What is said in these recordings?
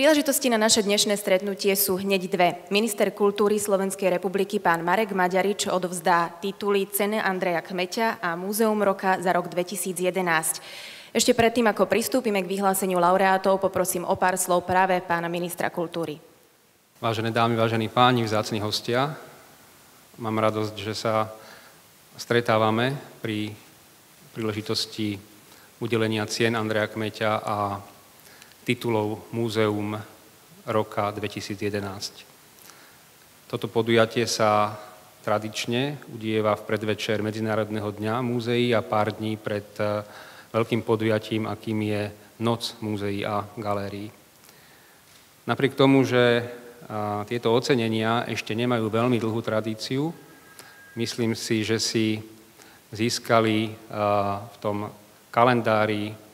Príležitosti na naše dnešné stretnutie sú hneď dve. Minister kultúry Slovenskej republiky pán Marek Maďarič odovzdá tituly Cena Andreja Kmeťa a Múzeum roka za rok 2011. Ešte predtým, ako pristúpime k vyhláseniu laureátov, poprosím o pár slov práve pána ministra kultúry. Vážené dámy, vážení páni, vzácni hostia, mám radosť, že sa stretávame pri príležitosti udelenia cien Andreja Kmeťa a titulov Múzeum roka 2011. Toto podujatie sa tradične udieva v predvečer Medzinárodného dňa múzeí a pár dní pred veľkým podujatím, akým je Noc múzeí a galérií. Napriek tomu, že tieto ocenenia ešte nemajú veľmi dlhú tradíciu, myslím si, že si získali v tom kalendári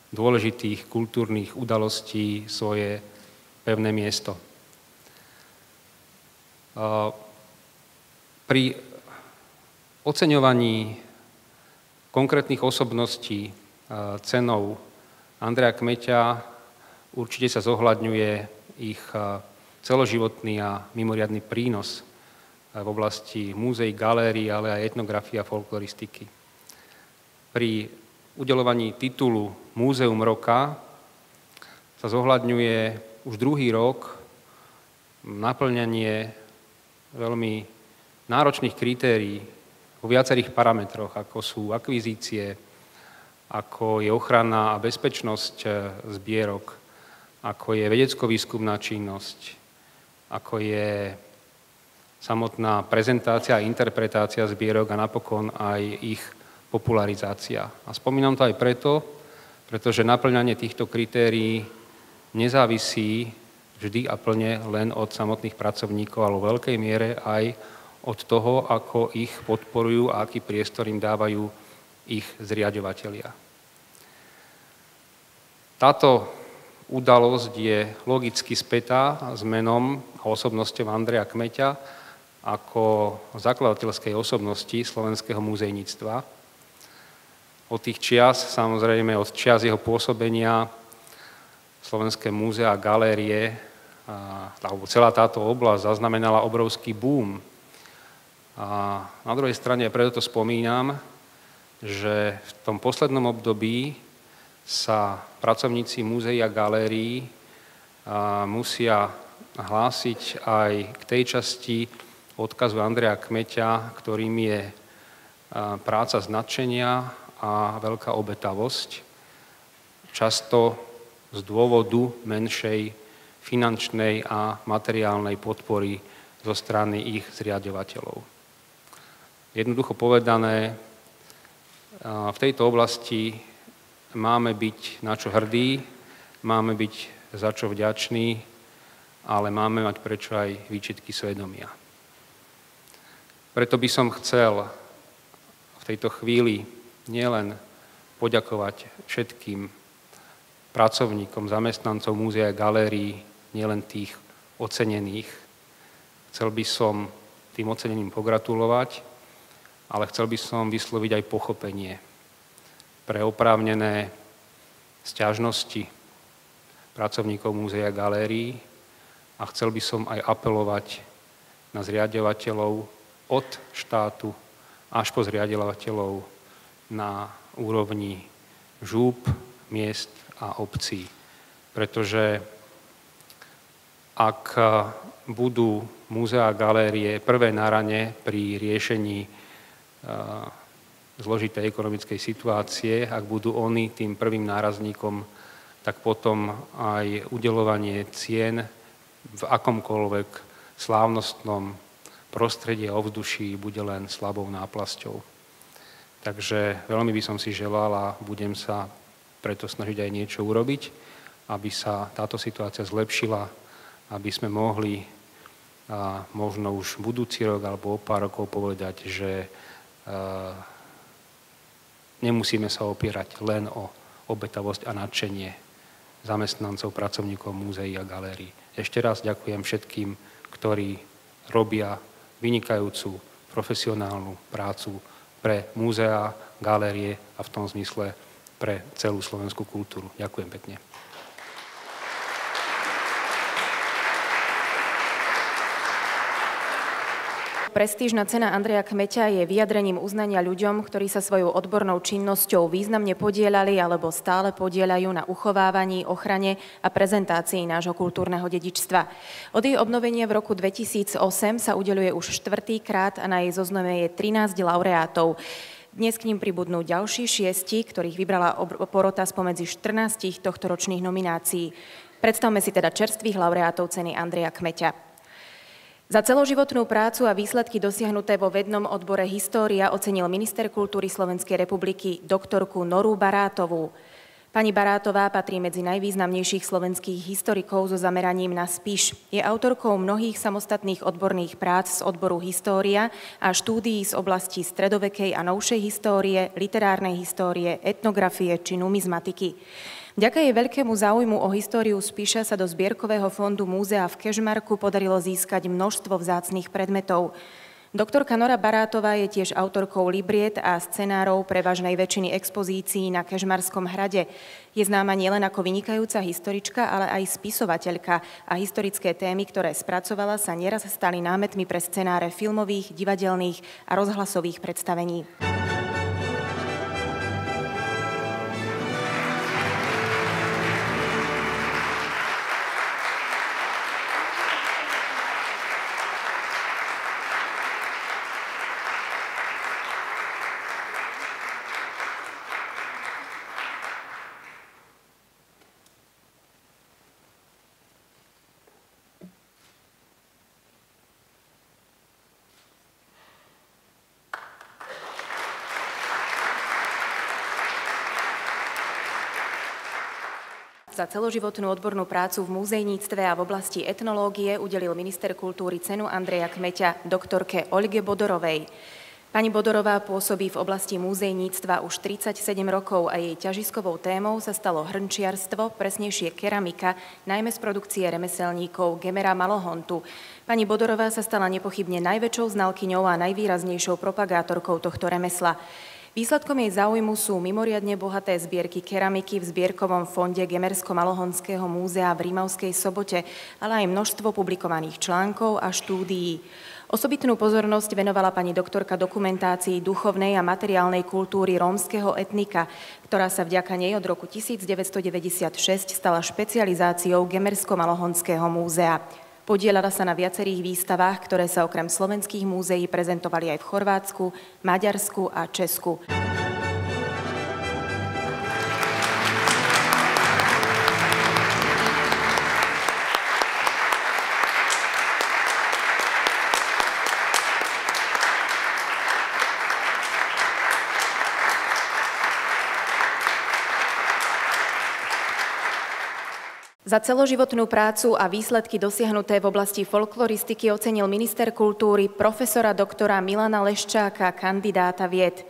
dôležitých kultúrnych udalostí svoje pevné miesto. Pri oceňovaní konkrétnych osobností cenou Andreja Kmeťa určite sa zohľadňuje ich celoživotný a mimoriadny prínos v oblasti múzeí, galérií, ale aj etnografie a folkloristiky. Pri udeľovaní titulu Múzeum roka sa zohľadňuje už druhý rok naplňanie veľmi náročných kritérií vo viacerých parametroch, ako sú akvizície, ako je ochrana a bezpečnosť zbierok, ako je vedecko-výskumná činnosť, ako je samotná prezentácia a interpretácia zbierok a napokon aj ich popularizácia. A spomínam to aj preto, pretože naplňanie týchto kritérií nezávisí vždy a plne len od samotných pracovníkov, ale vo veľkej miere aj od toho, ako ich podporujú a aký priestor im dávajú ich zriaďovatelia. Táto udalosť je logicky spätá s menom a osobnosťou Andreja Kmeťa ako zakladateľskej osobnosti slovenského múzejníctva. Od tých čias, samozrejme od čias jeho pôsobenia, Slovenské múzea a galérie, alebo celá táto oblasť zaznamenala obrovský boom. A na druhej strane, preto to spomínam, že v tom poslednom období sa pracovníci múzeí a galérií musia hlásiť aj k tej časti odkazu Andreja Kmeťa, ktorým je práca z nadšenia a veľká obetavosť, často z dôvodu menšej finančnej a materiálnej podpory zo strany ich zriaďovateľov. Jednoducho povedané, v tejto oblasti máme byť na čo hrdí, máme byť za čo vďační, ale máme mať prečo aj výčitky svedomia. Preto by som chcel v tejto chvíli nielen poďakovať všetkým pracovníkom, zamestnancov múzea a galérií, nielen tých ocenených. Chcel by som tým oceneným pogratulovať, ale chcel by som vysloviť aj pochopenie pre oprávnené sťažnosti pracovníkov múzea a galérií a chcel by som aj apelovať na zriaďovateľov od štátu až po zriaďovateľov na úrovni žúp, miest a obcí. Pretože ak budú múzea a galérie prvé na rane pri riešení zložitej ekonomickej situácie, ak budú oni tým prvým nárazníkom, tak potom aj udeľovanie cien v akomkoľvek slávnostnom prostredí a ovzduší bude len slabou náplasťou. Takže veľmi by som si želal a budem sa preto snažiť aj niečo urobiť, aby sa táto situácia zlepšila, aby sme mohli možno už budúci rok alebo o pár rokov povedať, že nemusíme sa opierať len o obetavosť a nadšenie zamestnancov, pracovníkov múzeí a galérií. Ešte raz ďakujem všetkým, ktorí robia vynikajúcu profesionálnu prácu pre múzeá, galérie a v tom zmysle pre celú slovenskú kultúru. Ďakujem pekne. prestížna cena Andreja Kmeťa je vyjadrením uznania ľuďom, ktorí sa svojou odbornou činnosťou významne podieľali alebo stále podieľajú na uchovávaní, ochrane a prezentácii nášho kultúrneho dedičstva. Od jej obnovenia v roku 2008 sa udeľuje už 4. krát a na jej zozname je 13 laureátov. Dnes k ním pribudnú ďalší 6, ktorých vybrala porota spomedzi 14 tohtoročných nominácií. Predstavme si teda čerstvých laureátov ceny Andreja Kmeťa. Za celoživotnú prácu a výsledky dosiahnuté vo vednom odbore História ocenil minister kultúry Slovenskej republiky doktorku Noru Barátovú. Pani Barátová patrí medzi najvýznamnejších slovenských historikov so zameraním na Spiš. Je autorkou mnohých samostatných odborných prác z odboru História a štúdií z oblasti stredovekej a novšej histórie, literárnej histórie, etnografie či numizmatiky. Vďaka jej veľkému záujmu o históriu Spiša sa do zbierkového fondu múzea v Kežmarku podarilo získať množstvo vzácnych predmetov. Doktorka Nora Barátová je tiež autorkou libriet a scenárov prevažnej väčšiny expozícií na Kežmarskom hrade. Je známa nielen ako vynikajúca historička, ale aj spisovateľka a historické témy, ktoré spracovala, sa nieraz stali námetmi pre scenáre filmových, divadelných a rozhlasových predstavení. Za celoživotnú odbornú prácu v múzejníctve a v oblasti etnológie udelil minister kultúry cenu Andreja Kmeťa doktorke Oľge Bodorovej. Pani Bodorová pôsobí v oblasti múzejníctva už 37 rokov a jej ťažiskovou témou sa stalo hrnčiarstvo, presnejšie keramika, najmä z produkcie remeselníkov Gemera Malohontu. Pani Bodorová sa stala nepochybne najväčšou znalkyňou a najvýraznejšou propagátorkou tohto remesla. Výsledkom jej záujmu sú mimoriadne bohaté zbierky keramiky v zbierkovom fonde Gemersko-Malohonského múzea v Rímavskej Sobote, ale aj množstvo publikovaných článkov a štúdií. Osobitnú pozornosť venovala pani doktorka dokumentácii duchovnej a materiálnej kultúry rómskeho etnika, ktorá sa vďaka nej od roku 1996 stala špecializáciou Gemersko-Malohonského múzea. Podieľala sa na viacerých výstavách, ktoré sa okrem slovenských múzeí prezentovali aj v Chorvátsku, Maďarsku a Česku. Za celoživotnú prácu a výsledky dosiahnuté v oblasti folkloristiky ocenil minister kultúry profesora doktora Milana Leščáka, kandidáta vied.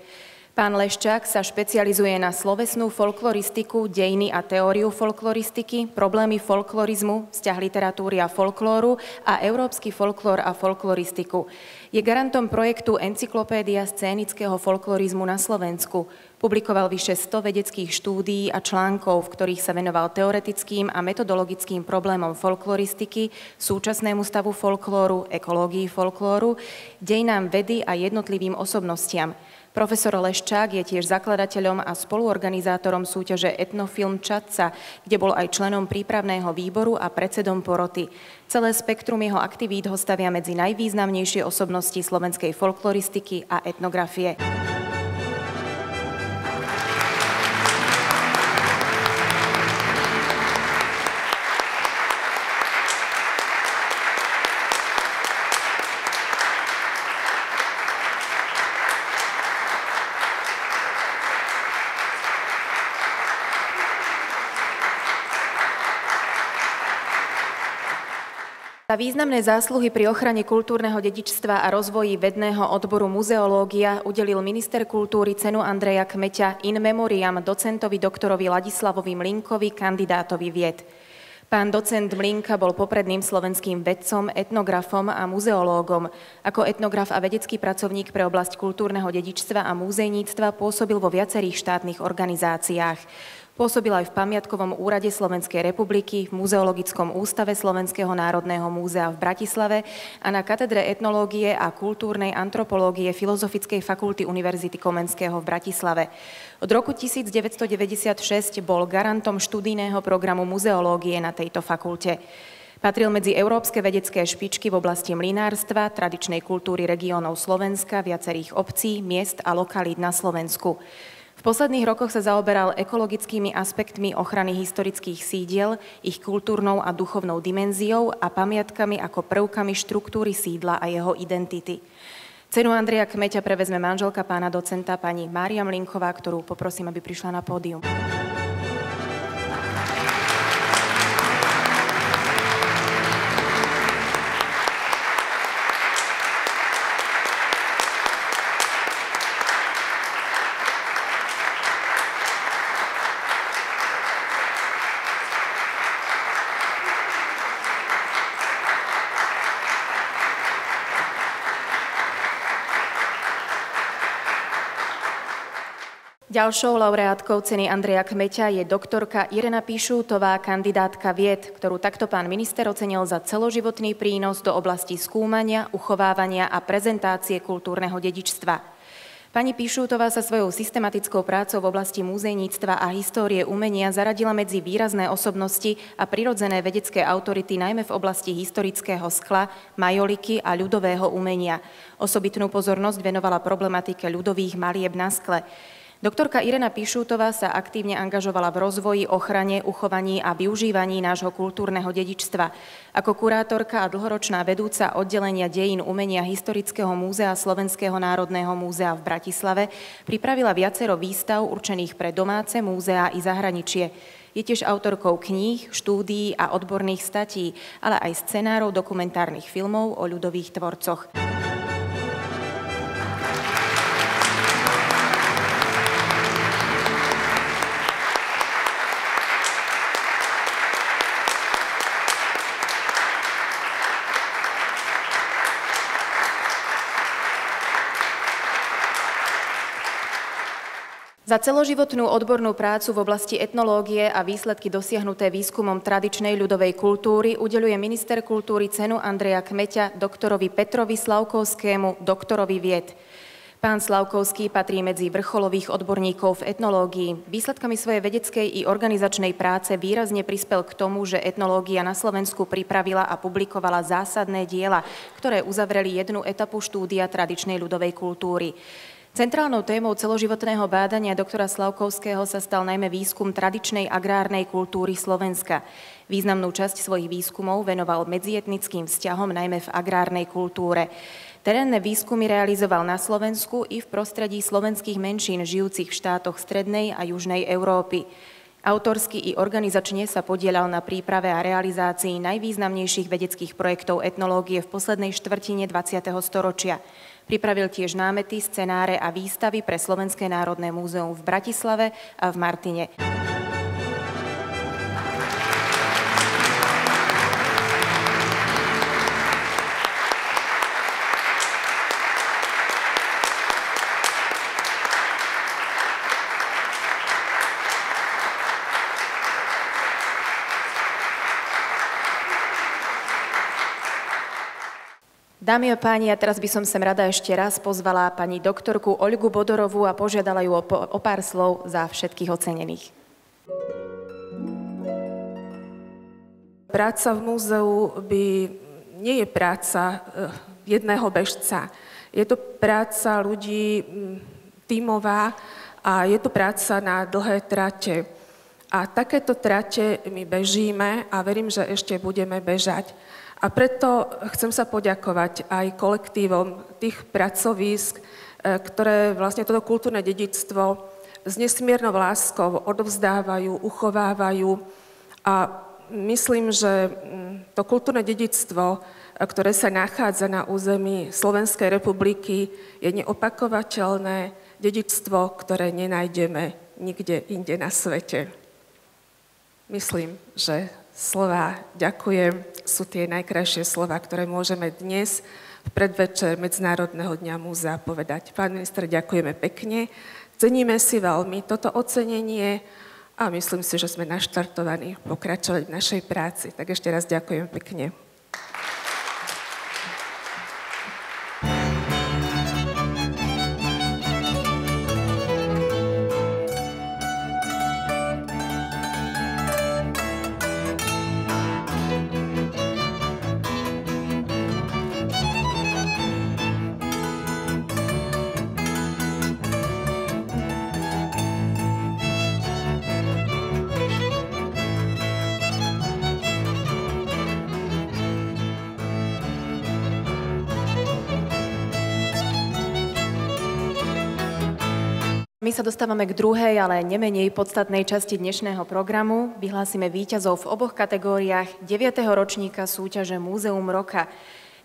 Pán Leščák sa špecializuje na slovesnú folkloristiku, dejiny a teóriu folkloristiky, problémy folklorizmu, vzťah literatúry a folklóru a európsky folklór a folkloristiku. Je garantom projektu Encyklopédia scénického folklorizmu na Slovensku. Publikoval vyše 100 vedeckých štúdií a článkov, v ktorých sa venoval teoretickým a metodologickým problémom folkloristiky, súčasnému stavu folklóru, ekológii folklóru, dejinám vedy a jednotlivým osobnostiam. Profesor Leščák je tiež zakladateľom a spoluorganizátorom súťaže Etnofilm Čadca, kde bol aj členom prípravného výboru a predsedom poroty. Celé spektrum jeho aktivít ho stavia medzi najvýznamnejšie osobnosti slovenskej folkloristiky a etnografie. Za významné zásluhy pri ochrane kultúrneho dedičstva a rozvoji vedného odboru muzeológia udelil minister kultúry cenu Andreja Kmeťa in memoriam docentovi doktorovi Ladislavovi Mlínkovi, kandidátovi vied. Pán docent Mlínka bol popredným slovenským vedcom, etnografom a muzeológom. Ako etnograf a vedecký pracovník pre oblasť kultúrneho dedičstva a múzejníctva pôsobil vo viacerých štátnych organizáciách. Pôsobil aj v Pamiatkovom úrade Slovenskej republiky, v Muzeologickom ústave Slovenského národného múzea v Bratislave a na katedre etnológie a kultúrnej antropológie Filozofickej fakulty Univerzity Komenského v Bratislave. Od roku 1996 bol garantom študijného programu muzeológie na tejto fakulte. Patril medzi európske vedecké špičky v oblasti mlynárstva, tradičnej kultúry regiónov Slovenska, viacerých obcí, miest a lokalít na Slovensku. V posledných rokoch sa zaoberal ekologickými aspektmi ochrany historických sídiel, ich kultúrnou a duchovnou dimenziou a pamiatkami ako prvkami štruktúry sídla a jeho identity. Cenu Andreja Kmeťa prevezme manželka pána docenta pani Mária Mlinková, ktorú poprosím, aby prišla na pódium. Ďalšou laureátkou ceny Andreja Kmeťa je doktorka Irena Pišútová, kandidátka vied, ktorú takto pán minister ocenil za celoživotný prínos do oblasti skúmania, uchovávania a prezentácie kultúrneho dedičstva. Pani Pišútová sa svojou systematickou prácou v oblasti múzejníctva a histórie umenia zaradila medzi výrazné osobnosti a prirodzené vedecké autority najmä v oblasti historického skla, majoliky a ľudového umenia. Osobitnú pozornosť venovala problematike ľudových malieb na skle. Doktorka Irena Pišútová sa aktívne angažovala v rozvoji, ochrane, uchovaní a využívaní nášho kultúrneho dedičstva. Ako kurátorka a dlhoročná vedúca oddelenia dejín umenia Historického múzea Slovenského národného múzea v Bratislave pripravila viacero výstav určených pre domáce múzea i zahraničie. Je tiež autorkou kníh, štúdií a odborných statí, ale aj scenárov dokumentárnych filmov o ľudových tvorcoch. Za celoživotnú odbornú prácu v oblasti etnológie a výsledky dosiahnuté výskumom tradičnej ľudovej kultúry udeľuje minister kultúry cenu Andreja Kmeťa doktorovi Petrovi Slavkovskému, doktorovi vied. Pán Slavkovský patrí medzi vrcholových odborníkov v etnológii. Výsledkami svojej vedeckej i organizačnej práce výrazne prispel k tomu, že etnológia na Slovensku pripravila a publikovala zásadné diela, ktoré uzavreli jednu etapu štúdia tradičnej ľudovej kultúry. Centrálnou témou celoživotného bádania doktora Slavkovského sa stal najmä výskum tradičnej agrárnej kultúry Slovenska. Významnú časť svojich výskumov venoval medzietnickým vzťahom najmä v agrárnej kultúre. Terénne výskumy realizoval na Slovensku i v prostredí slovenských menšín žijúcich v štátoch strednej a južnej Európy. Autorsky i organizačne sa podieľal na príprave a realizácii najvýznamnejších vedeckých projektov etnológie v poslednej štvrtine 20. storočia. Pripravil tiež námety, scenáre a výstavy pre Slovenské národné múzeum v Bratislave a v Martine. Dámy a páni, a teraz by som sem rada ešte raz pozvala pani doktorku Oľgu Bodorovú a požiadala ju o pár slov za všetkých ocenených. Práca v múzeu nie je práca jedného bežca. Je to práca ľudí tímová a je to práca na dlhé trate. A takéto trate my bežíme a verím, že ešte budeme bežať. A preto chcem sa poďakovať aj kolektívom tých pracovísk, ktoré vlastne toto kultúrne dedičstvo s nesmiernou láskou odovzdávajú, uchovávajú. A myslím, že to kultúrne dedičstvo, ktoré sa nachádza na území Slovenskej republiky, je neopakovateľné dedičstvo, ktoré nenájdeme nikde inde na svete. Myslím, že slová ďakujem sú tie najkrajšie slová, ktoré môžeme dnes v predvečer Medzinárodného dňa múzea povedať. Pán minister, ďakujeme pekne. Ceníme si veľmi toto ocenenie A myslím si, že sme naštartovaní pokračovať v našej práci. Tak ešte raz ďakujem pekne. My sa dostávame k druhej, ale nemenej podstatnej časti dnešného programu. Vyhlásime víťazov v oboch kategóriách 9. ročníka súťaže Múzeum roka.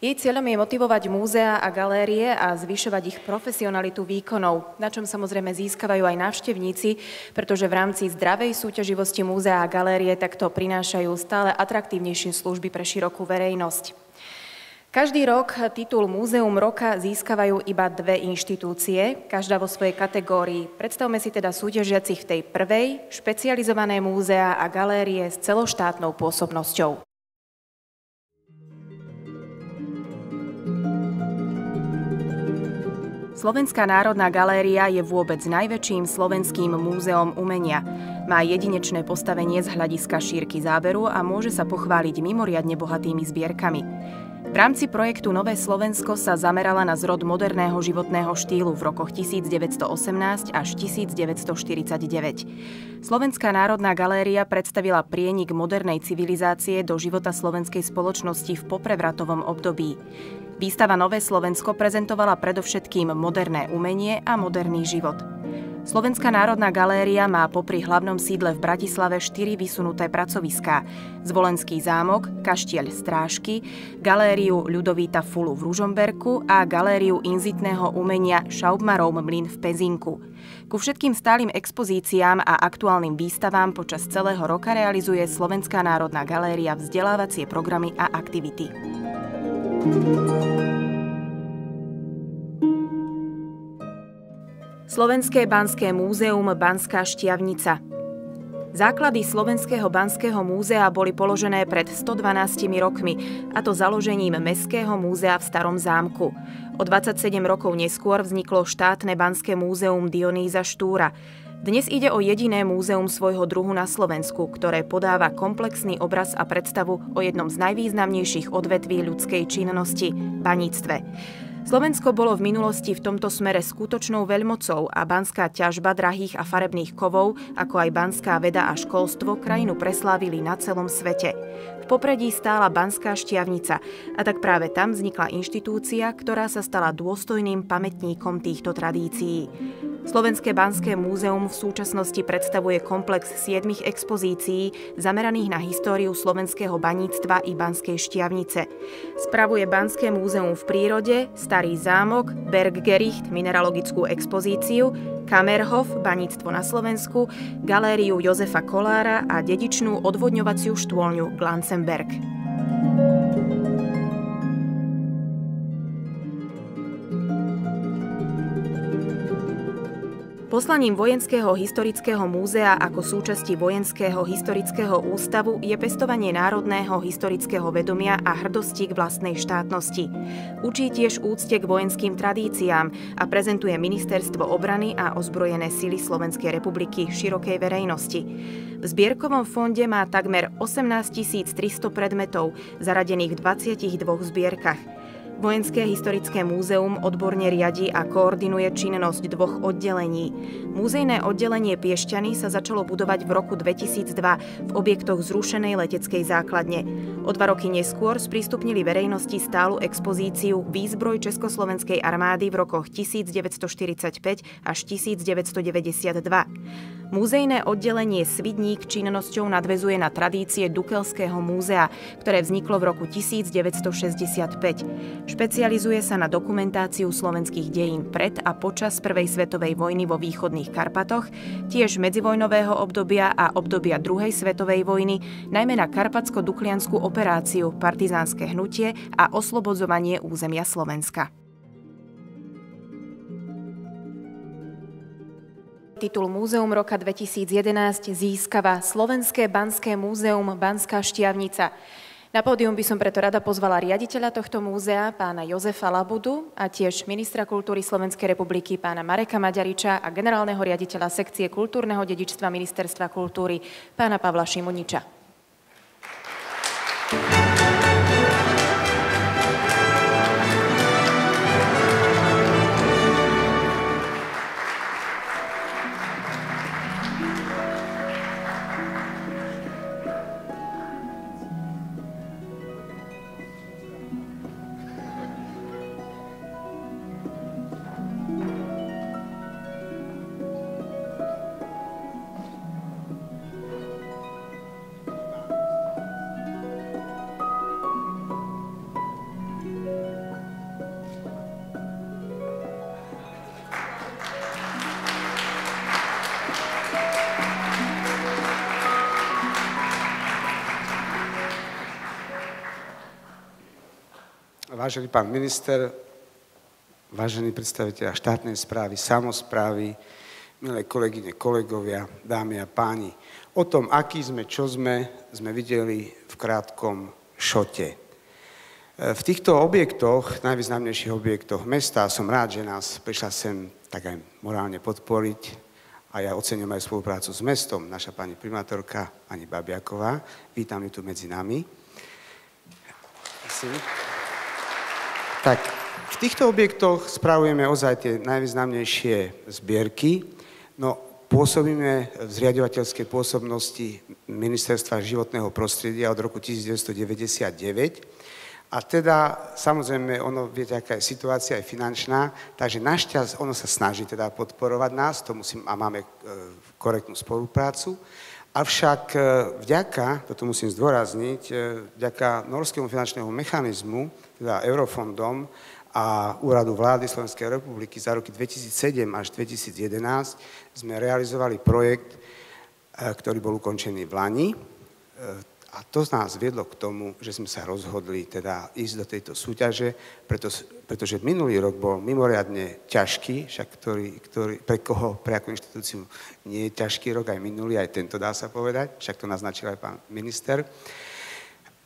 Jej cieľom je motivovať múzea a galérie a zvyšovať ich profesionalitu výkonov, na čom samozrejme získavajú aj návštevníci, pretože v rámci zdravej súťaživosti múzea a galérie takto prinášajú stále atraktívnejšie služby pre širokú verejnosť. Každý rok titul Múzeum roka získavajú iba dve inštitúcie, každá vo svojej kategórii. Predstavme si teda súťažiacich v tej prvej, špecializované múzea a galérie s celoštátnou pôsobnosťou. Slovenská národná galéria je vôbec najväčším slovenským múzeom umenia. Má jedinečné postavenie z hľadiska šírky záberu a môže sa pochváliť mimoriadne bohatými zbierkami. V rámci projektu Nové Slovensko sa zamerala na zrod moderného životného štýlu v rokoch 1918 až 1949. Slovenská národná galéria predstavila prienik modernej civilizácie do života slovenskej spoločnosti v poprevratovom období. Výstava Nové Slovensko prezentovala predovšetkým moderné umenie a moderný život. Slovenská národná galéria má popri hlavnom sídle v Bratislave 4 vysunuté pracoviská. Zvolenský zámok, kaštieľ Strážky, galériu Ľudovíta Fulu v Ružomberku a galériu inzitného umenia Šaubmarov mlyn v Pezinku. Ku všetkým stálym expozíciám a aktuálnym výstavám počas celého roka realizuje Slovenská národná galéria vzdelávacie programy a aktivity. Slovenské banské múzeum Banská Štiavnica. Základy Slovenského banského múzea boli položené pred 112 rokmi, a to založením Mestského múzea v Starom zámku. O 27 rokov neskôr vzniklo štátne banské múzeum Dionýza Štúra. Dnes ide o jediné múzeum svojho druhu na Slovensku, ktoré podáva komplexný obraz a predstavu o jednom z najvýznamnejších odvetví ľudskej činnosti – baníctve. Slovensko bolo v minulosti v tomto smere skutočnou veľmocou a banská ťažba drahých a farebných kovov, ako aj banská veda a školstvo krajinu preslávili na celom svete. V popredí stála Banská Štiavnica a tak práve tam vznikla inštitúcia, ktorá sa stala dôstojným pamätníkom týchto tradícií. Slovenské banské múzeum v súčasnosti predstavuje komplex 7 expozícií zameraných na históriu slovenského baníctva i Banskej Štiavnice. Spravuje Banské múzeum v prírode, Starý zámok, Berggericht, mineralogickú expozíciu, Kamerhof, baníctvo na Slovensku, galériu Jozefa Kolára a dedičnú odvodňovaciu štôlňu Glanzenberg. Poslaním Vojenského historického múzea ako súčasti Vojenského historického ústavu je pestovanie národného historického vedomia a hrdosti k vlastnej štátnosti. Učí tiež úcte k vojenským tradíciám a prezentuje Ministerstvo obrany a ozbrojené sily Slovenskej republiky širokej verejnosti. V zbierkovom fonde má takmer 18 300 predmetov, zaradených v 22 zbierkach. Vojenské historické múzeum odborne riadi a koordinuje činnosť dvoch oddelení. Múzejné oddelenie Piešťany sa začalo budovať v roku 2002 v objektoch zrušenej leteckej základne. O 2 roky neskôr sprístupnili verejnosti stálu expozíciu Výzbroj Československej armády v rokoch 1945 až 1992. Múzejné oddelenie Svidník činnosťou nadväzuje na tradície Dukelského múzea, ktoré vzniklo v roku 1965. Špecializuje sa na dokumentáciu slovenských dejín pred a počas Prvej svetovej vojny vo východných Karpatoch, tiež medzivojnového obdobia a obdobia Druhej svetovej vojny, najmä na karpatsko-dukliansku operáciu, partizánske hnutie a oslobodzovanie územia Slovenska. titul Múzeum roka 2011 získava Slovenské banské múzeum Banská Štiavnica. Na pódium by som preto rada pozvala riaditeľa tohto múzea, pána Jozefa Labudu, a tiež ministra kultúry Slovenskej republiky, pána Mareka Maďariča, a generálneho riaditeľa sekcie kultúrneho dedičstva Ministerstva kultúry, pána Pavla Šimuniča. Vážený pán minister, vážení predstavitelia štátnej správy, samosprávy, milé kolegyne, kolegovia, dámy a páni. O tom, aký sme, čo sme videli v krátkom šote. V týchto objektoch, najvýznamnejších objektoch mesta, som rád, že nás prišla sem tak aj morálne podporiť a ja oceňujem aj spoluprácu s mestom, naša pani primátorka, pani Babiaková. Vítam ju tu medzi nami. Tak, v týchto objektoch spravujeme ozaj tie najvýznamnejšie zbierky. No, pôsobíme v zriaďovateľskej pôsobnosti Ministerstva životného prostredia od roku 1999. A teda, samozrejme, ono, viete, aká je situácia, aj finančná, takže našťastie ono sa snaží teda podporovať nás, a máme korektnú spoluprácu. Avšak vďaka, toto musím zdôrazniť, vďaka norskému finančnému mechanizmu, teda eurofondom a úradu vlády Slovenskej republiky za roky 2007 až 2011 sme realizovali projekt, ktorý bol ukončený v Lani. A to z nás viedlo k tomu, že sme sa rozhodli teda ísť do tejto súťaže, pretože minulý rok bol mimoriadne ťažký, však pre akú inštitúciu nie je ťažký rok, aj minulý, aj tento dá sa povedať, však to naznačil aj pán minister.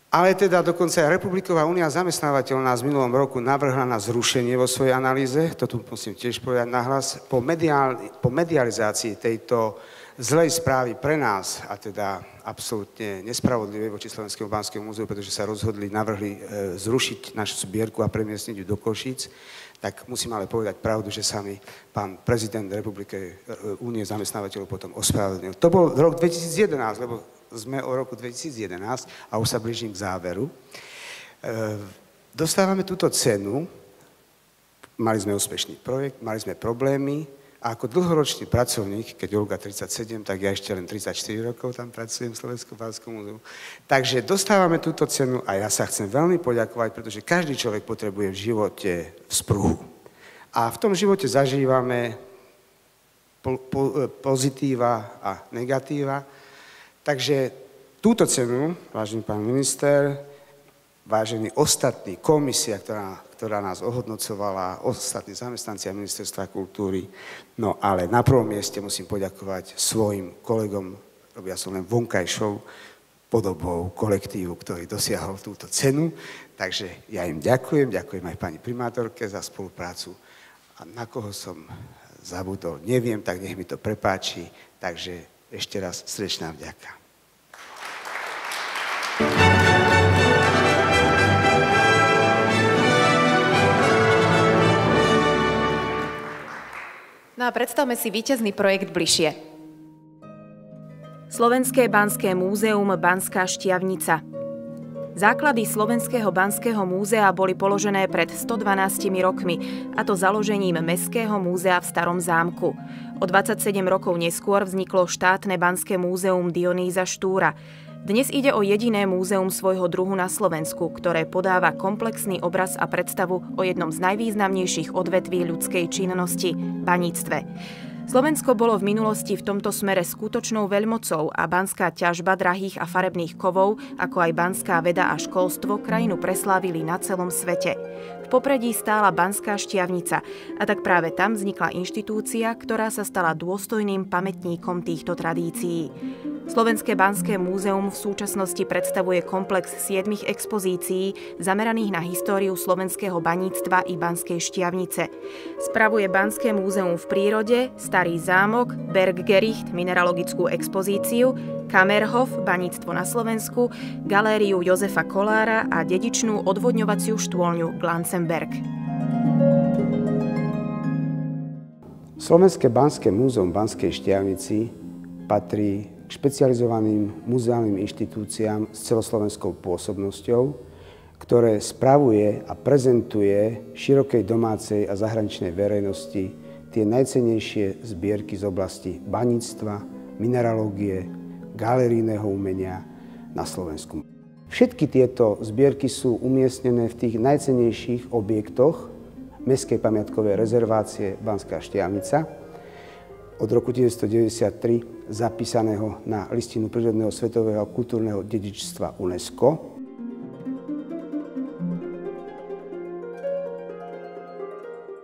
Ale teda dokonca aj Republiková únia zamestnávateľov nás v minulom roku navrhla na zrušenie vo svojej analýze, to tu musím tiež povedať nahlas, po medializácii tejto zlej správy pre nás, a teda absolútne nespravodlivé voči Slovenskému banskému múzeu, pretože sa navrhli zrušiť našu zbierku a premiestniť ju do Košíc, tak musím ale povedať pravdu, že sa mi pán prezident Republiky únie zamestnávateľov potom ospravedlnil. To bol rok 2011, lebo sme o roku 2011 a už sa blížim k záveru. Dostávame túto cenu, mali sme úspešný projekt, mali sme problémy, a ako dlhoročný pracovník, keď Olga 37, tak ja ešte len 34 rokov tam pracujem v Slovenskom banskom múzeu. Takže dostávame túto cenu a ja sa chcem veľmi poďakovať, pretože každý človek potrebuje v živote vzpruhu. A v tom živote zažívame pozitíva a negatíva. Takže túto cenu, vážený pán minister, vážení ostatní, komisia, ktorá nás ohodnocovala, ostatní zamestnanci Ministerstva kultúry. No ale na prvom mieste musím poďakovať svojim kolegom, robia som len vonkajšou podobou kolektívu, ktorý dosiahol túto cenu. Takže ja im ďakujem aj pani primátorke za spoluprácu. A na koho som zabudol, neviem, tak nech mi to prepáči. Takže ešte raz srdečná vďaka. No a predstavme si víťazný projekt bližšie. Slovenské banské múzeum Banská Štiavnica. Základy Slovenského banského múzea boli položené pred 112 rokmi, a to založením Mestského múzea v Starom zámku. O 27 rokov neskôr vzniklo štátne banské múzeum Dionýza Štúra. Dnes ide o jediné múzeum svojho druhu na Slovensku, ktoré podáva komplexný obraz a predstavu o jednom z najvýznamnejších odvetví ľudskej činnosti – baníctve. Slovensko bolo v minulosti v tomto smere skutočnou veľmocou a banská ťažba drahých a farebných kovov, ako aj banská veda a školstvo krajinu preslávili na celom svete. V popredí stála Banská Štiavnica a tak práve tam vznikla inštitúcia, ktorá sa stala dôstojným pamätníkom týchto tradícií. Slovenské banské múzeum v súčasnosti predstavuje komplex 7 expozícií zameraných na históriu slovenského baníctva i Banskej Štiavnice. Spravuje Banské múzeum v prírode, Starý zámok, Berggericht, mineralogickú expozíciu, Kamerhof, baníctvo na Slovensku, galériu Jozefa Kolára a dedičnú odvodňovaciu štôlňu Glanzenberg. Slovenské banské múzeum v Banskej Štiavnici patrí k špecializovaným muzeálnym inštitúciám s celoslovenskou pôsobnosťou, ktoré spravuje a prezentuje širokej domácej a zahraničnej verejnosti tie najcennejšie zbierky z oblasti baníctva, mineralógie, galerijného umenia na Slovensku. Všetky tieto zbierky sú umiestnené v tých najcennejších objektoch Mestskej pamiatkovej rezervácie Banská Štiavnica, od roku 1993 zapísaného na listinu prírodného svetového a kultúrneho dedičstva UNESCO.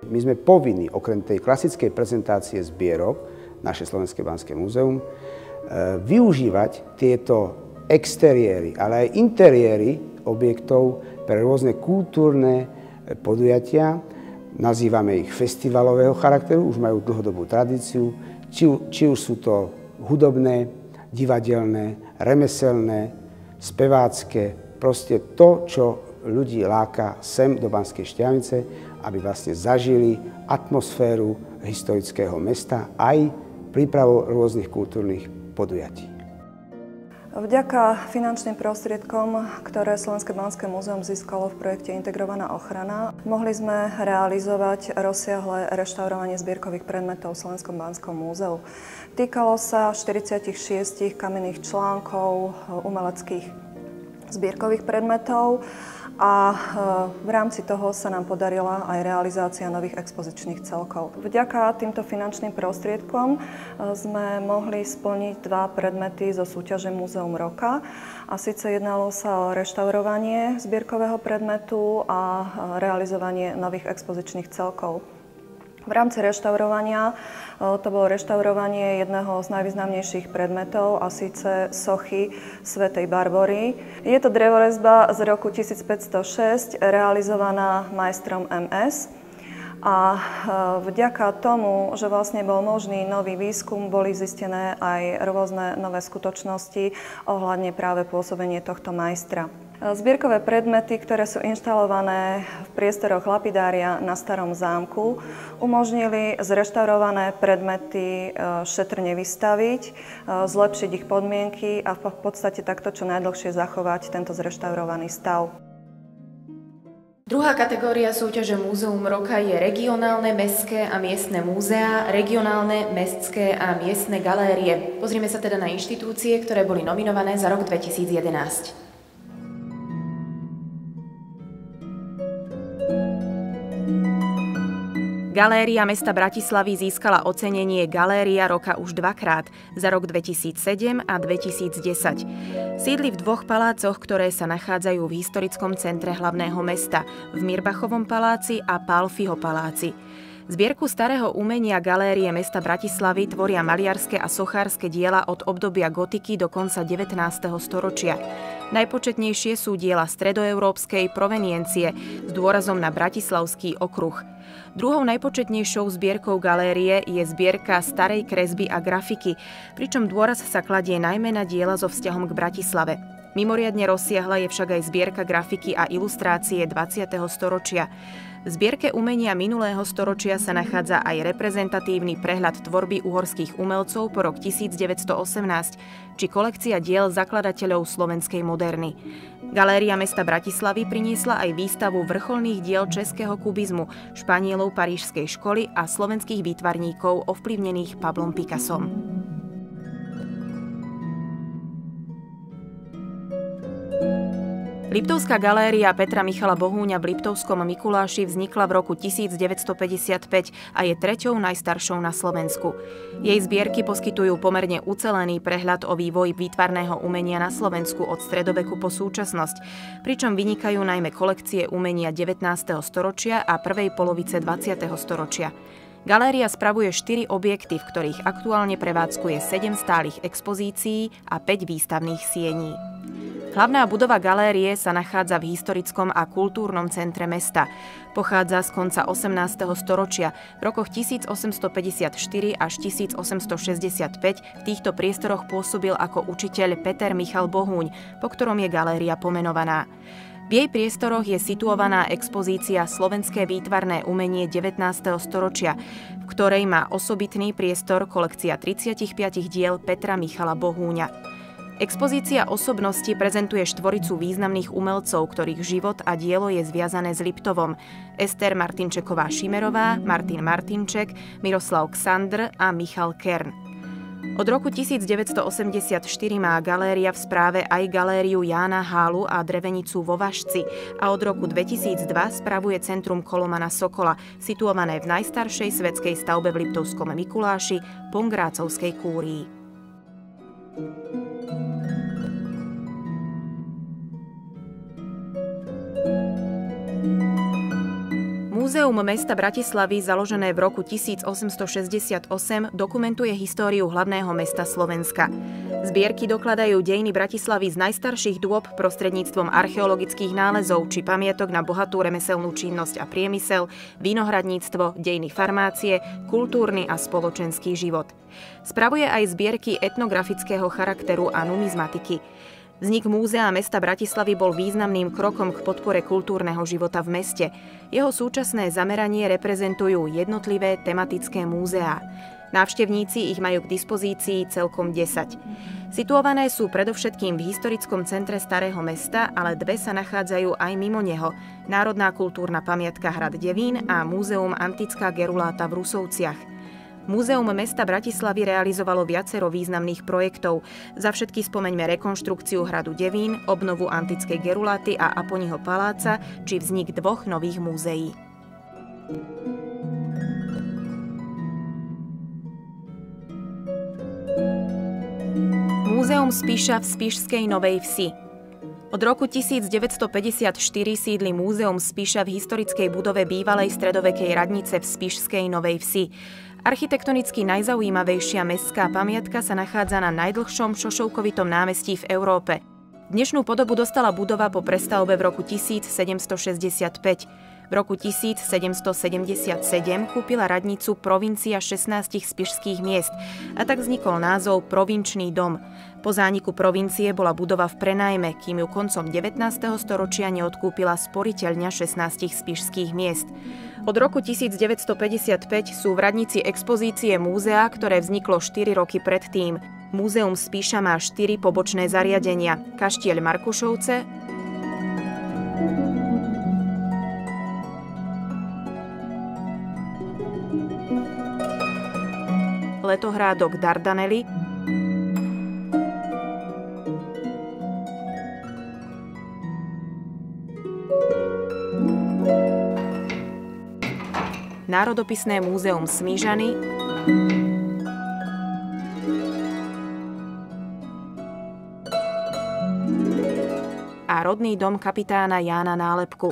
My sme povinní, okrem tej klasickej prezentácie zbierok, naše Slovenské banské múzeum, využívať tieto exteriéry, ale aj interiéry objektov pre rôzne kultúrne podujatia. Nazývame ich festivalového charakteru, už majú dlhodobú tradíciu, či už sú to hudobné, divadelné, remeselné, spevácké, proste to, čo ľudí láka sem do Banskej Štiavnice, aby vlastne zažili atmosféru historického mesta aj prípravou rôznych kultúrnych podujatí. Vďaka finančným prostriedkom, ktoré Slovenské banské múzeum získalo v projekte Integrovaná ochrana, mohli sme realizovať rozsiahle reštaurovanie zbierkových predmetov v Slovenskom banskom múzeu. Týkalo sa 46 kamenných článkov, umeleckých zbierkových predmetov a v rámci toho sa nám podarila aj realizácia nových expozičných celkov. Vďaka týmto finančným prostriedkom sme mohli splniť 2 predmety zo súťaže Múzeum roka. A síce jednalo sa o reštaurovanie zbierkového predmetu a realizovanie nových expozičných celkov. V rámci reštaurovania to bolo reštaurovanie jedného z najvýznamnejších predmetov, a síce sochy svätej Barbory. Je to drevorezba z roku 1506, realizovaná majstrom MS. A vďaka tomu, že vlastne bol možný nový výskum, boli zistené aj rôzne nové skutočnosti ohľadne práve pôsobenie tohto majstra. Zbierkové predmety, ktoré sú inštalované v priestoroch lapidária na Starom zámku, umožnili zreštaurované predmety šetrne vystaviť, zlepšiť ich podmienky a v podstate takto čo najdlhšie zachovať tento zreštaurovaný stav. Druhá kategória súťaže Múzeum roka je regionálne, mestské a miestne múzeá, regionálne, mestské a miestne galérie. Pozrieme sa teda na inštitúcie, ktoré boli nominované za rok 2011. Galéria mesta Bratislavy získala ocenenie Galéria roka už 2-krát, za rok 2007 a 2010. Sídli v 2 palácoch, ktoré sa nachádzajú v historickom centre hlavného mesta, v Mirbachovom paláci a Pálfiho paláci. Zbierku starého umenia Galérie mesta Bratislavy tvoria maliarské a sochárske diela od obdobia gotiky do konca 19. storočia. Najpočetnejšie sú diela stredoeurópskej proveniencie s dôrazom na bratislavský okruh. Druhou najpočetnejšou zbierkou galérie je zbierka starej kresby a grafiky, pričom dôraz sa kladie najmä na diela so vzťahom k Bratislave. Mimoriadne rozsiahla je však aj zbierka grafiky a ilustrácie 20. storočia. V zbierke umenia minulého storočia sa nachádza aj reprezentatívny prehľad tvorby uhorských umelcov po rok 1918 či kolekcia diel zakladateľov slovenskej moderny. Galéria mesta Bratislavy priniesla aj výstavu vrcholných diel českého kubizmu, Španielov parížskej školy a slovenských výtvarníkov ovplyvnených Pablom Picassom. Liptovská galéria Petra Michala Bohúňa v Liptovskom Mikuláši vznikla v roku 1955 a je treťou najstaršou na Slovensku. Jej zbierky poskytujú pomerne ucelený prehľad o vývoji výtvarného umenia na Slovensku od stredoveku po súčasnosť, pričom vynikajú najmä kolekcie umenia 19. storočia a prvej polovice 20. storočia. Galéria spravuje 4 objekty, v ktorých aktuálne prevádzkuje 7 stálych expozícií a 5 výstavných siení. Hlavná budova galérie sa nachádza v historickom a kultúrnom centre mesta. Pochádza z konca 18. storočia. V rokoch 1854 až 1865 v týchto priestoroch pôsobil ako učiteľ Peter Michal Bohúň, po ktorom je galéria pomenovaná. V jej priestoroch je situovaná expozícia Slovenské výtvarné umenie 19. storočia, v ktorej má osobitný priestor kolekcia 35 diel Petra Michala Bohúňa. Expozícia osobnosti prezentuje štvoricu významných umelcov, ktorých život a dielo je zviazané s Liptovom. Ester Martinčeková-Šimerová, Martin Martinček, Miroslav Ksandr a Michal Kern. Od roku 1984 má galéria v správe aj galériu Jána Hálu a drevenicu vo Vašci a od roku 2002 spravuje centrum Kolomana Sokola, situované v najstaršej svetskej stavbe v Liptovskom Mikuláši, Pongrácovskej kúrii. Múzeum mesta Bratislavy, založené v roku 1868, dokumentuje históriu hlavného mesta Slovenska. Zbierky dokladajú dejiny Bratislavy z najstarších dôb prostredníctvom archeologických nálezov či pamiatok na bohatú remeselnú činnosť a priemysel, vinohradníctvo, dejiny farmácie, kultúrny a spoločenský život. Spravuje aj zbierky etnografického charakteru a numizmatiky. Vznik Múzea mesta Bratislavy bol významným krokom k podpore kultúrneho života v meste. Jeho súčasné zameranie reprezentujú jednotlivé tematické múzeá. Návštevníci ich majú k dispozícii celkom 10. Situované sú predovšetkým v historickom centre Starého mesta, ale 2 sa nachádzajú aj mimo neho. Národná kultúrna pamiatka Hrad Devín a Múzeum Antická Geruláta v Rusovciach. Múzeum mesta Bratislavy realizovalo viacero významných projektov. Za všetky spomeňme rekonštrukciu hradu Devín, obnovu antickej Geruláty a Aponiho paláca, či vznik 2 nových múzeí. Múzeum Spiša v Spišskej Novej Vsi. Od roku 1954 sídli Múzeum Spiša v historickej budove bývalej stredovekej radnice v Spišskej Novej Vsi. Architektonicky najzaujímavejšia mestská pamiatka sa nachádza na najdlhšom šošovkovitom námestí v Európe. Dnešnú podobu dostala budova po prestavbe v roku 1765. V roku 1777 kúpila radnicu provincia 16 spišských miest a tak vznikol názov Provinčný dom. Po zániku provincie bola budova v prenajme, kým ju koncom 19. storočia neodkúpila sporiteľňa 16 spišských miest. Od roku 1955 sú v radnici expozície múzea, ktoré vzniklo 4 roky predtým. Múzeum Spiša má 4 pobočné zariadenia. Kaštieľ Markušovce, letohrádok Dardanely, Národopisné múzeum Smížany a rodný dom kapitána Jána Nálepku.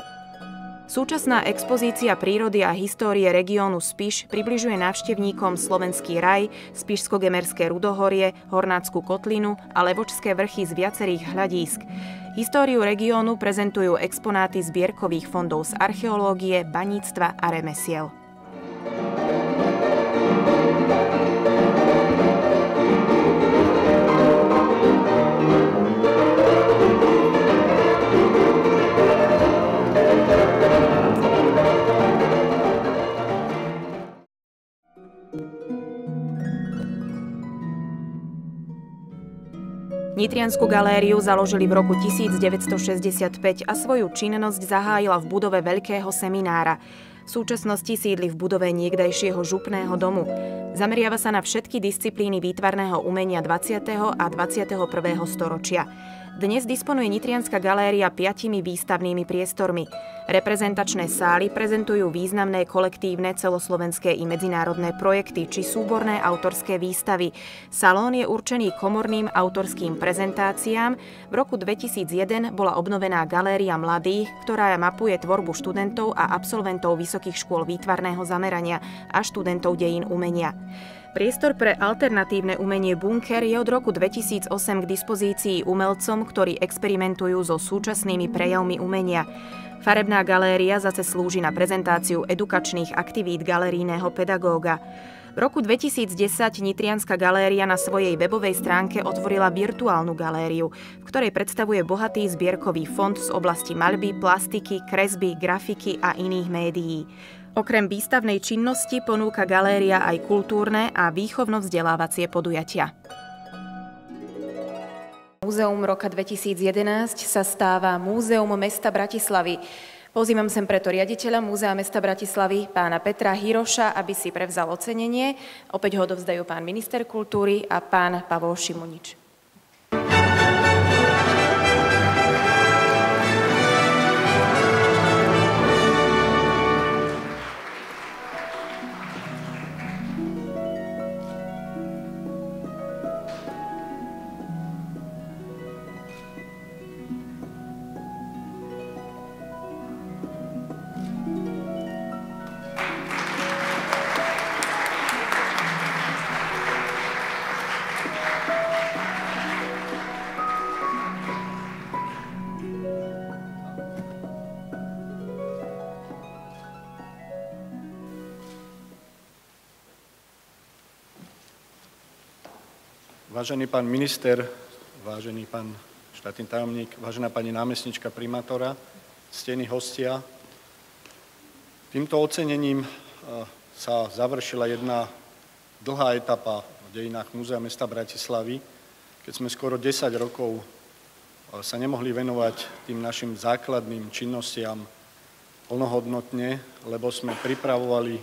Súčasná expozícia prírody a histórie regiónu Spiš približuje návštevníkom Slovenský raj, Spišsko-Gemerské rudohorie, Hornácku kotlinu a Levočské vrchy z viacerých hľadísk. Históriu regiónu prezentujú exponáty zbierkových fondov z archeológie, baníctva a remesiel. Nitriansku galériu založili v roku 1965 a svoju činnosť zahájila v budove Veľkého seminára. V súčasnosti sídli v budove niekdajšieho župného domu. Zameriava sa na všetky disciplíny výtvarného umenia 20. a 21. storočia. Dnes disponuje Nitrianska galéria 5 výstavnými priestormi. Reprezentačné sály prezentujú významné kolektívne, celoslovenské i medzinárodné projekty či súborné autorské výstavy. Salón je určený komorným autorským prezentáciám. V roku 2001 bola obnovená galéria mladých, ktorá mapuje tvorbu študentov a absolventov vysokých škôl výtvarného zamerania a študentov dejín umenia. Priestor pre alternatívne umenie Bunker je od roku 2008 k dispozícii umelcom, ktorí experimentujú so súčasnými prejavmi umenia. Farebná galéria zase slúži na prezentáciu edukačných aktivít galerijného pedagóga. V roku 2010 Nitrianska galéria na svojej webovej stránke otvorila virtuálnu galériu, v ktorej predstavuje bohatý zbierkový fond z oblasti maľby, plastiky, kresby, grafiky a iných médií. Okrem výstavnej činnosti ponúka galéria aj kultúrne a výchovno-vzdelávacie podujatia. Múzeum roka 2011 sa stáva Múzeum mesta Bratislavy. Pozývam sem preto riaditeľa Múzea mesta Bratislavy, pána Petra Hiroša, aby si prevzal ocenenie. Opäť ho odovzdajú pán minister kultúry a pán Pavol Šimunič. Vážený pán minister, vážený pán štátny tajomník, vážená pani námestnička primátora, ctení hostia, týmto ocenením sa završila jedna dlhá etapa v dejinách Múzea mesta Bratislavy, keď sme skoro 10 rokov sa nemohli venovať tým našim základným činnostiam plnohodnotne, lebo sme pripravovali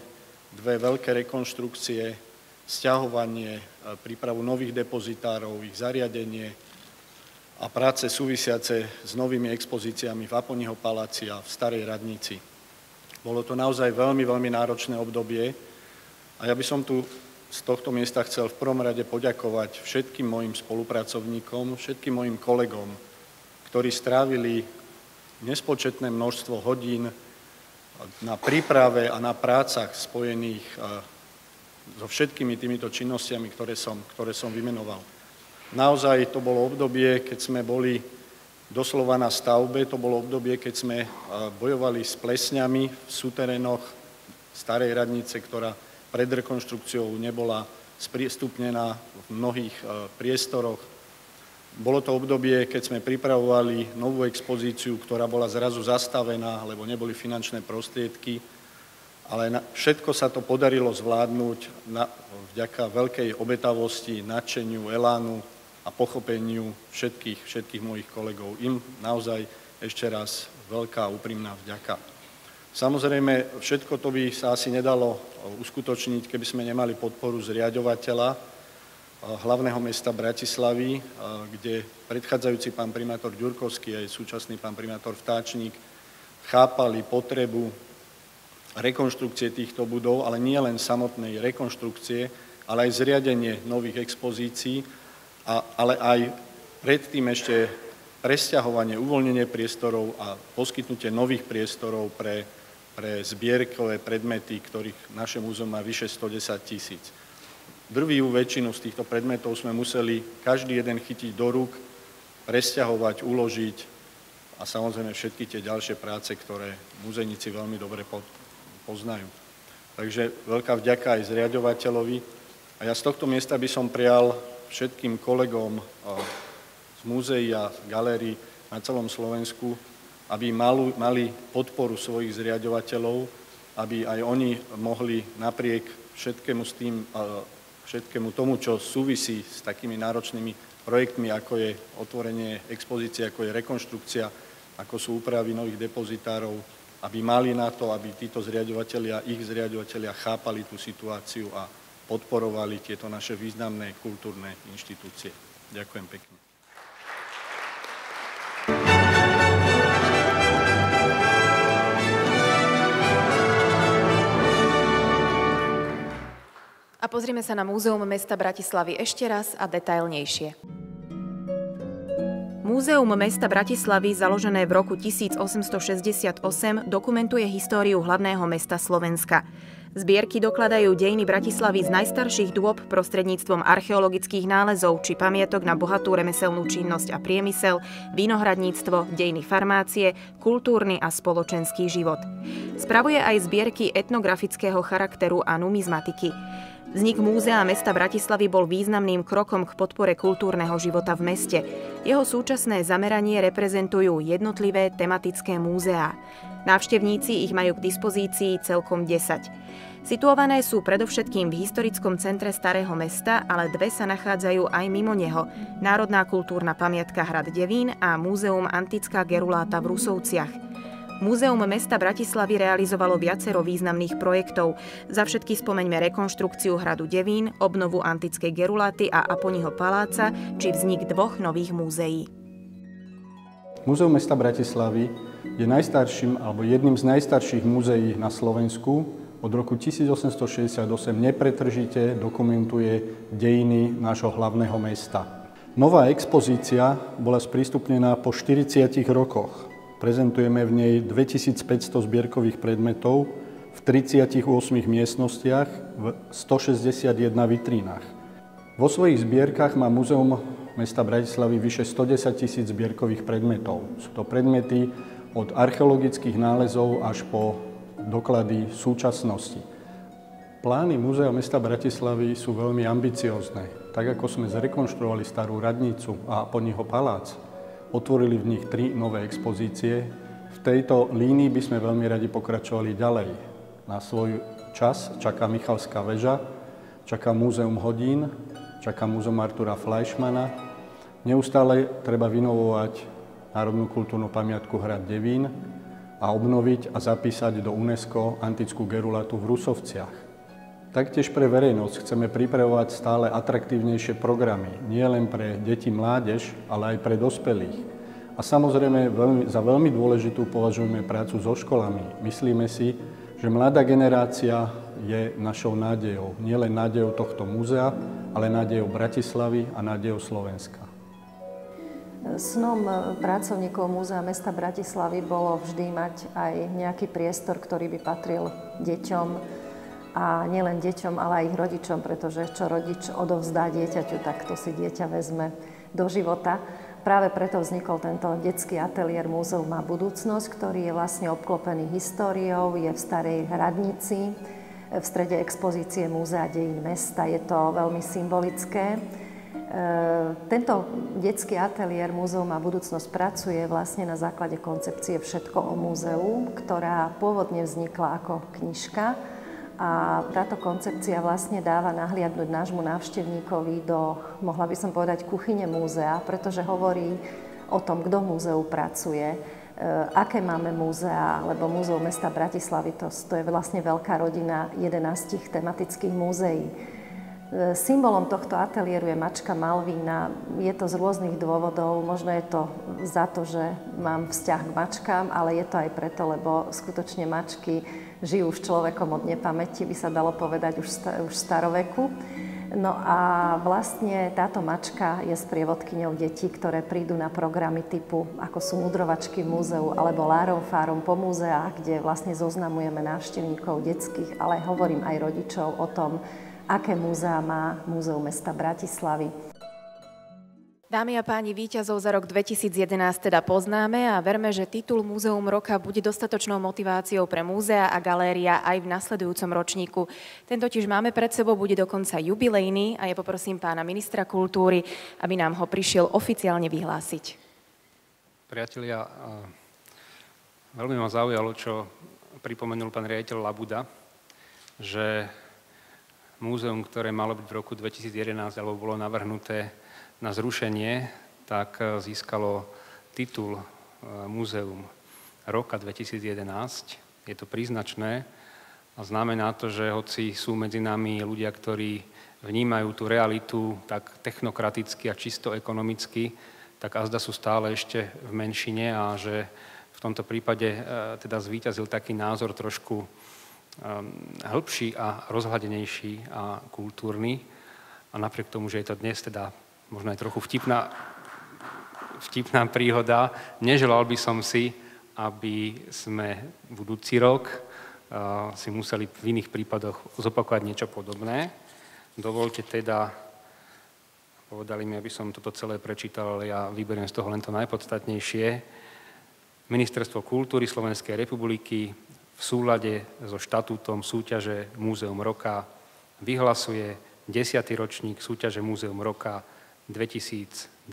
dve veľké rekonštrukcie, sťahovanie, prípravu nových depozitárov, ich zariadenie a práce súvisiace s novými expozíciami v Aponiho paláci a v Starej radnici. Bolo to naozaj veľmi, veľmi náročné obdobie a ja by som tu z tohto miesta chcel v prvom rade poďakovať všetkým mojim spolupracovníkom, všetkým mojim kolegom, ktorí strávili nespočetné množstvo hodín na príprave a na prácach spojených so všetkými týmito činnostiami, ktoré som vymenoval. Naozaj to bolo obdobie, keď sme boli doslova na stavbe, to bolo obdobie, keď sme bojovali s plesňami v súterénoch Starej radnice, ktorá pred rekonštrukciou nebola sprístupnená v mnohých priestoroch. Bolo to obdobie, keď sme pripravovali novú expozíciu, ktorá bola zrazu zastavená, lebo neboli finančné prostriedky, ale všetko sa to podarilo zvládnuť vďaka veľkej obetavosti, nadšeniu, elánu a pochopeniu všetkých mojich kolegov. Im naozaj ešte raz veľká úprimná vďaka. Samozrejme, všetko to by sa asi nedalo uskutočniť, keby sme nemali podporu zriaďovateľa hlavného mesta Bratislavy, kde predchádzajúci pán primátor Ďurkovský a aj súčasný pán primátor Vtáčnik chápali potrebu rekonštrukcie týchto budov, ale nie len samotnej rekonštrukcie, ale aj zriadenie nových expozícií, ale aj predtým ešte presťahovanie, uvoľnenie priestorov a poskytnutie nových priestorov pre zbierkové predmety, ktorých naše múzeum má vyše 110 000. Drvivú väčšinu z týchto predmetov sme museli každý jeden chytiť do rúk, presťahovať, uložiť a samozrejme všetky tie ďalšie práce, ktoré muzejníci veľmi dobre poznajú. Takže veľká vďaka aj zriaďovateľovi. A ja z tohto miesta by som prial všetkým kolegom z múzeí a galérií na celom Slovensku, aby mali podporu svojich zriaďovateľov, aby aj oni mohli napriek všetkému tomu, čo súvisí s takými náročnými projektmi, ako je otvorenie expozície, ako je rekonštrukcia, ako sú úpravy nových depozitárov, aby mali na to, aby títo ich zriaďovatelia chápali tú situáciu a podporovali tieto naše významné kultúrne inštitúcie. Ďakujem pekne. pozrieme sa na Múzeum mesta Bratislavy ešte raz a detailnejšie. Múzeum mesta Bratislavy, založené v roku 1868, dokumentuje históriu hlavného mesta Slovenska. Zbierky dokladajú dejiny Bratislavy z najstarších dôb prostredníctvom archeologických nálezov či pamiatok na bohatú remeselnú činnosť a priemysel, vinohradníctvo, dejiny farmácie, kultúrny a spoločenský život. Spravuje aj zbierky etnografického charakteru a numizmatiky. Vznik Múzea mesta Bratislavy bol významným krokom k podpore kultúrneho života v meste. Jeho súčasné zameranie reprezentujú jednotlivé tematické múzeá. Návštevníci ich majú k dispozícii celkom 10. Situované sú predovšetkým v historickom centre Starého mesta, ale dve sa nachádzajú aj mimo neho. Národná kultúrna pamiatka Hrad Devín a Múzeum Antická Geruláta v Rusovciach. Múzeum mesta Bratislavy realizovalo viacero významných projektov. Za všetky spomeňme rekonštrukciu hradu Devín, obnovu antickej Geruláty a Aponiho paláca, či vznik dvoch nových múzeí. Múzeum mesta Bratislavy je najstarším alebo jedným z najstarších múzeí na Slovensku. Od roku 1868 nepretržite dokumentuje dejiny nášho hlavného mesta. Nová expozícia bola sprístupnená po 40 rokoch. Prezentujeme v nej 2500 zbierkových predmetov v 38 miestnostiach v 161 vitrínach. Vo svojich zbierkach má Múzeum mesta Bratislavy vyše 110 000 zbierkových predmetov. Sú to predmety od archeologických nálezov až po doklady súčasnosti. Plány Múzea mesta Bratislavy sú veľmi ambiciózne. Tak ako sme zrekonštruovali starú radnicu a Aponiho palác, otvorili v nich 3 nové expozície. V tejto línii by sme veľmi radi pokračovali ďalej. Na svoj čas čaká Michalská väža, čaká Múzeum hodín, čaká Múzeum Artura Fleischmana. Neustále treba vynovovať Národnú kultúrnu pamiatku Hrad Devín a obnoviť a zapísať do UNESCO antickú Gerulátu v Rusovciach. Taktiež pre verejnosť chceme pripravovať stále atraktívnejšie programy, nie len pre deti, mládež, ale aj pre dospelých. A samozrejme za veľmi dôležitú považujeme prácu so školami. Myslíme si, že mladá generácia je našou nádejou. Nie len nádejou tohto múzea, ale nádejou Bratislavy a nádejou Slovenska. Snom pracovníkov Múzea mesta Bratislavy bolo vždy mať aj nejaký priestor, ktorý by patril deťom, a nielen deťom, ale aj ich rodičom, pretože čo rodič odovzdá dieťaťu, tak to si dieťa vezme do života. Práve preto vznikol tento detský ateliér Múzeum má budúcnosť, ktorý je vlastne obklopený históriou, je v starej radnici, v strede expozície Múzea dejín mesta. Je to veľmi symbolické. Tento detský ateliér Múzeum má budúcnosť pracuje vlastne na základe koncepcie Všetko o múzeu, ktorá pôvodne vznikla ako knižka. A táto koncepcia vlastne dáva nahliadnúť nášmu návštevníkovi do, mohla by som povedať, kuchyne múzea, pretože hovorí o tom, kto v múzeu pracuje, aké máme múzea, lebo Múzeum mesta Bratislavy to je vlastne veľká rodina 11 tematických múzeí. Symbolom tohto ateliéru je mačka Malvína. Je to z rôznych dôvodov. Možno je to za to, že mám vzťah k mačkám, ale je to aj preto, lebo skutočne mačky žijú s človekom od nepamäti, by sa dalo povedať už v staroveku. No a vlastne táto mačka je sprievodkyňou detí, ktoré prídu na programy typu, ako sú mudrovačky v múzeu, alebo Lárom Fárom po múzeách, kde vlastne zoznamujeme návštevníkov detských, ale hovorím aj rodičov o tom, aké múzea má Múzeum mesta Bratislavy. Dámy a páni, víťazov za rok 2011 teda poznáme a verme, že titul Múzeum roka bude dostatočnou motiváciou pre múzea a galéria aj v nasledujúcom ročníku. Ten totiž máme pred sebou, bude dokonca jubilejný a ja poprosím pána ministra kultúry, aby nám ho prišiel oficiálne vyhlásiť. Priatelia, veľmi ma zaujalo, čo pripomenul pán riaditeľ Labuda, že múzeum, ktoré malo byť v roku 2011 alebo bolo navrhnuté na zrušenie, tak získalo titul Múzeum roka 2011. Je to príznačné a znamená to, že hoci sú medzi nami ľudia, ktorí vnímajú tú realitu tak technokraticky a čisto ekonomicky, tak azda sú stále ešte v menšine a že v tomto prípade teda zvíťazil taký názor trošku hĺbší a rozhľadenejší a kultúrny. A napriek tomu, že je to dnes teda možno aj trochu vtipná príhoda, neželal by som si, aby sme budúci rok si museli v iných prípadoch zopakovať niečo podobné. Dovolte teda, povedali mi, aby som toto celé prečítal, ale ja vyberiem z toho len to najpodstatnejšie. Ministerstvo kultúry Slovenskej republiky v súlade so štatútom súťaže Múzeum roka vyhlasuje 10. ročník súťaže Múzeum roka 2012.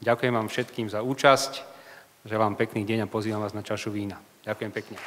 Ďakujem vám všetkým za účasť, želám pekný deň a pozývam vás na čašu vína. Ďakujem pekne.